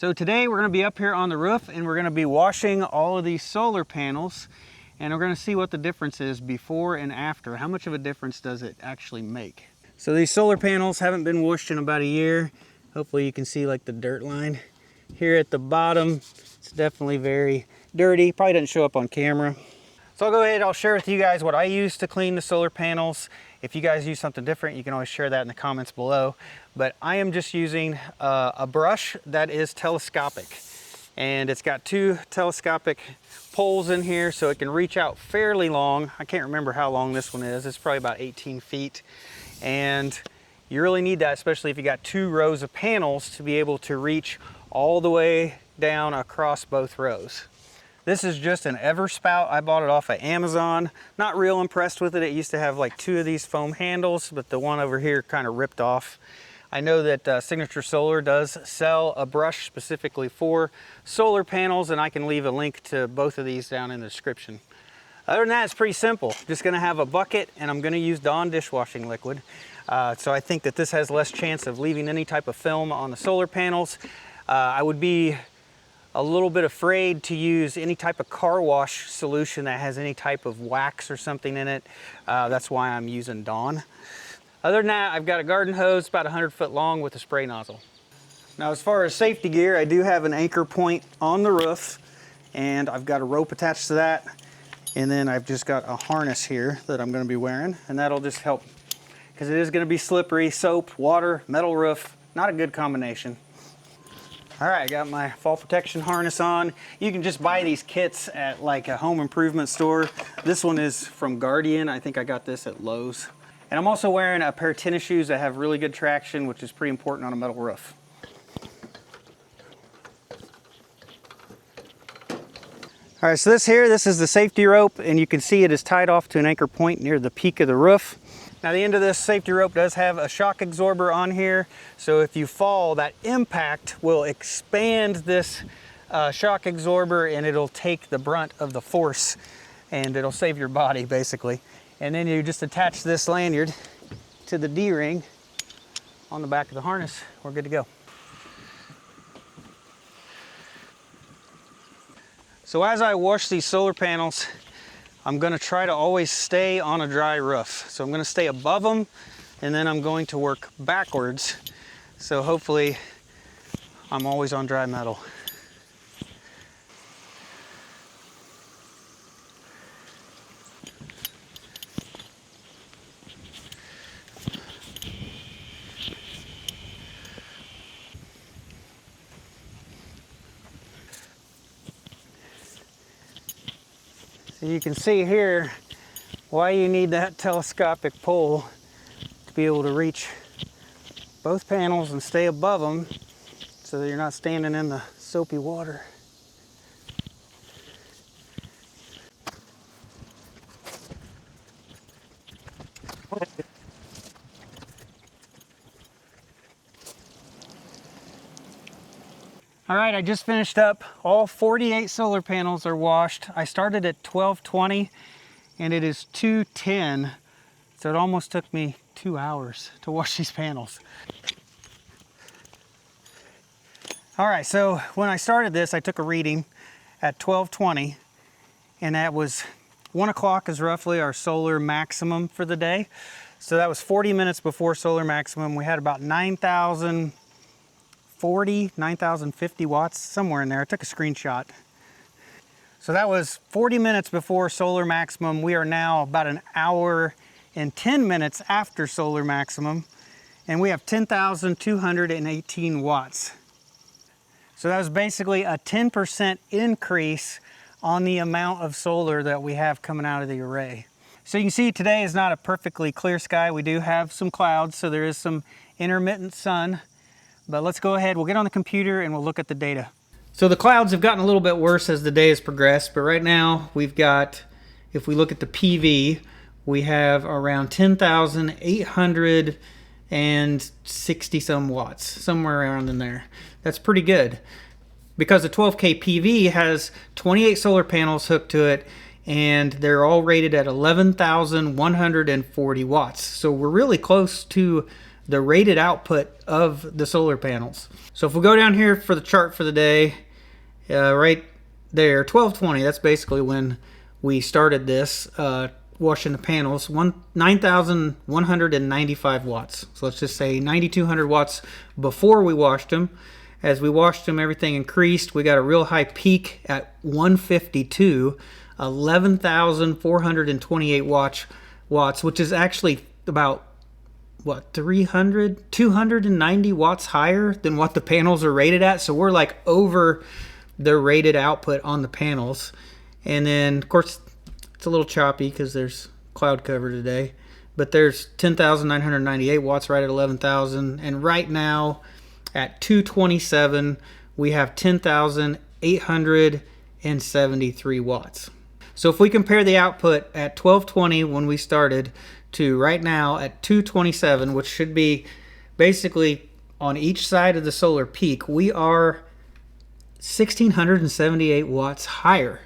So today we're going to be up here on the roof and we're going to be washing all of these solar panels, and we're going to see what the difference is before and after. How much of a difference does it actually make? So these solar panels haven't been washed in about a year. Hopefully you can see like the dirt line here at the bottom. It's definitely very dirty. Probably doesn't show up on camera. So I'll go ahead, I'll share with you guys what I use to clean the solar panels. If you guys use something different, you can always share that in the comments below. But I am just using a brush that is telescopic. And it's got two telescopic poles in here so it can reach out fairly long. I can't remember how long this one is. It's probably about 18 feet. And you really need that, especially if you got two rows of panels, to be able to reach all the way down across both rows. This is just an Everspout. I bought it off of Amazon. Not real impressed with it. It used to have like two of these foam handles, but the one over here kind of ripped off. I know that Signature Solar does sell a brush specifically for solar panels, and I can leave a link to both of these down in the description. Other than that, it's pretty simple. Just gonna have a bucket, and I'm gonna use Dawn dishwashing liquid. So I think that this has less chance of leaving any type of film on the solar panels. I would be a little bit afraid to use any type of car wash solution that has any type of wax or something in it. That's why I'm using Dawn. Other than that, I've got a garden hose about 100 foot long with a spray nozzle. Now, as far as safety gear, I do have an anchor point on the roof, and I've got a rope attached to that. And then I've just got a harness here that I'm gonna be wearing, and that'll just help, because it is gonna be slippery. Soap, water, metal roof, not a good combination. All right, I got my fall protection harness on. You can just buy these kits at like a home improvement store. This one is from Guardian. I think I got this at Lowe's. And I'm also wearing a pair of tennis shoes that have really good traction, which is pretty important on a metal roof. All right, so this is the safety rope, and you can see it is tied off to an anchor point near the peak of the roof. Now, the end of this safety rope does have a shock absorber on here, so if you fall, that impact will expand this shock absorber, and it'll take the brunt of the force, and it'll save your body, basically. And then you just attach this lanyard to the D-ring on the back of the harness. We're good to go. So as I wash these solar panels, I'm gonna try to always stay on a dry roof. So I'm gonna stay above them, and then I'm going to work backwards. So hopefully I'm always on dry metal. So you can see here why you need that telescopic pole to be able to reach both panels and stay above them so that you're not standing in the soapy water. All right, I just finished up. All 48 solar panels are washed. I started at 12:20 and it is 2:10. So it almost took me 2 hours to wash these panels. All right, so when I started this, I took a reading at 12:20, and that was 1 o'clock is roughly our solar maximum for the day. So that was 40 minutes before solar maximum. We had about 9,050 watts, somewhere in there. I took a screenshot. So that was 40 minutes before solar maximum. We are now about an hour and 10 minutes after solar maximum, and we have 10,218 watts. So that was basically a 10% increase on the amount of solar that we have coming out of the array. So you can see today is not a perfectly clear sky. We do have some clouds, so there is some intermittent sun. But let's go ahead, we'll get on the computer and we'll look at the data. So the clouds have gotten a little bit worse as the day has progressed, but right now we've got, if we look at the PV, we have around 10,860 some watts, somewhere around in there. That's pretty good. Because the 12K PV has 28 solar panels hooked to it, and they're all rated at 11,140 watts. So we're really close to the rated output of the solar panels. So if we go down here for the chart for the day, right there, 1220, that's basically when we started this, washing the panels, 9,195 watts. So let's just say 9,200 watts before we washed them. As we washed them, everything increased. We got a real high peak at 152, 11,428 watts, which is actually about, what, 290 watts higher than what the panels are rated at. So we're like over the rated output on the panels. And then, of course, it's a little choppy because there's cloud cover today. But there's 10,998 watts right at 11,000. And right now, at 227, we have 10,873 watts. So if we compare the output at 1220 when we started to right now at 227, which should be basically on each side of the solar peak, we are 1,678 watts higher.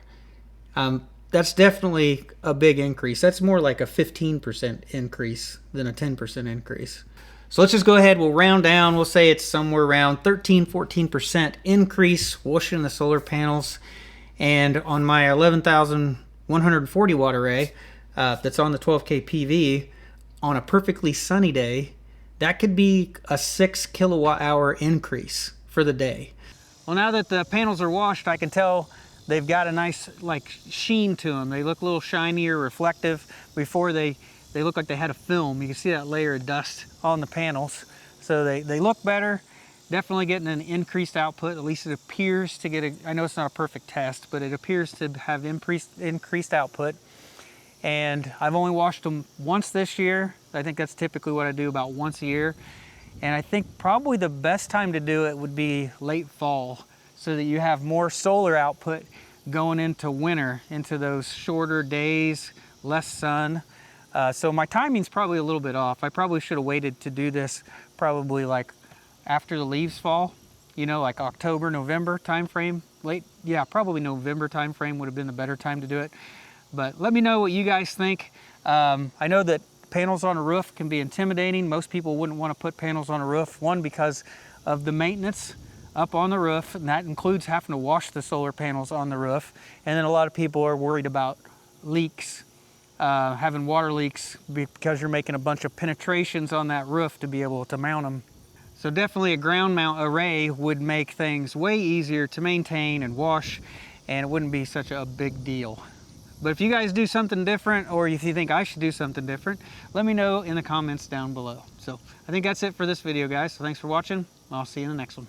That's definitely a big increase. That's more like a 15% increase than a 10% increase. So let's just go ahead, we'll round down, we'll say it's somewhere around 13-14% increase washing the solar panels. And on my 11,140 watt array that's on the 12K PV, on a perfectly sunny day, that could be a 6 kilowatt hour increase for the day. Well, now that the panels are washed, I can tell they've got a nice like sheen to them. They look a little shiny or reflective. Before they look like they had a film. You can see that layer of dust on the panels. So they look better. Definitely getting an increased output. At least it appears to get I know it's not a perfect test, but it appears to have increased output. And I've only washed them once this year. I think that's typically what I do, about once a year. And I think probably the best time to do it would be late fall, so that you have more solar output going into winter, into those shorter days, less sun. So my timing's probably a little bit off. I probably should have waited to do this probably like after the leaves fall, you know, like October, November time frame. Probably November time frame would have been the better time to do it. But let me know what you guys think. I know that panels on a roof can be intimidating. Most people wouldn't want to put panels on a roof. One, because of the maintenance up on the roof, and that includes having to wash the solar panels on the roof. And then a lot of people are worried about leaks, having water leaks, because you're making a bunch of penetrations on that roof to be able to mount them. So definitely a ground mount array would make things way easier to maintain and wash, and it wouldn't be such a big deal. But if you guys do something different, or if you think I should do something different, let me know in the comments down below. So I think that's it for this video, guys. So thanks for watching. I'll see you in the next one.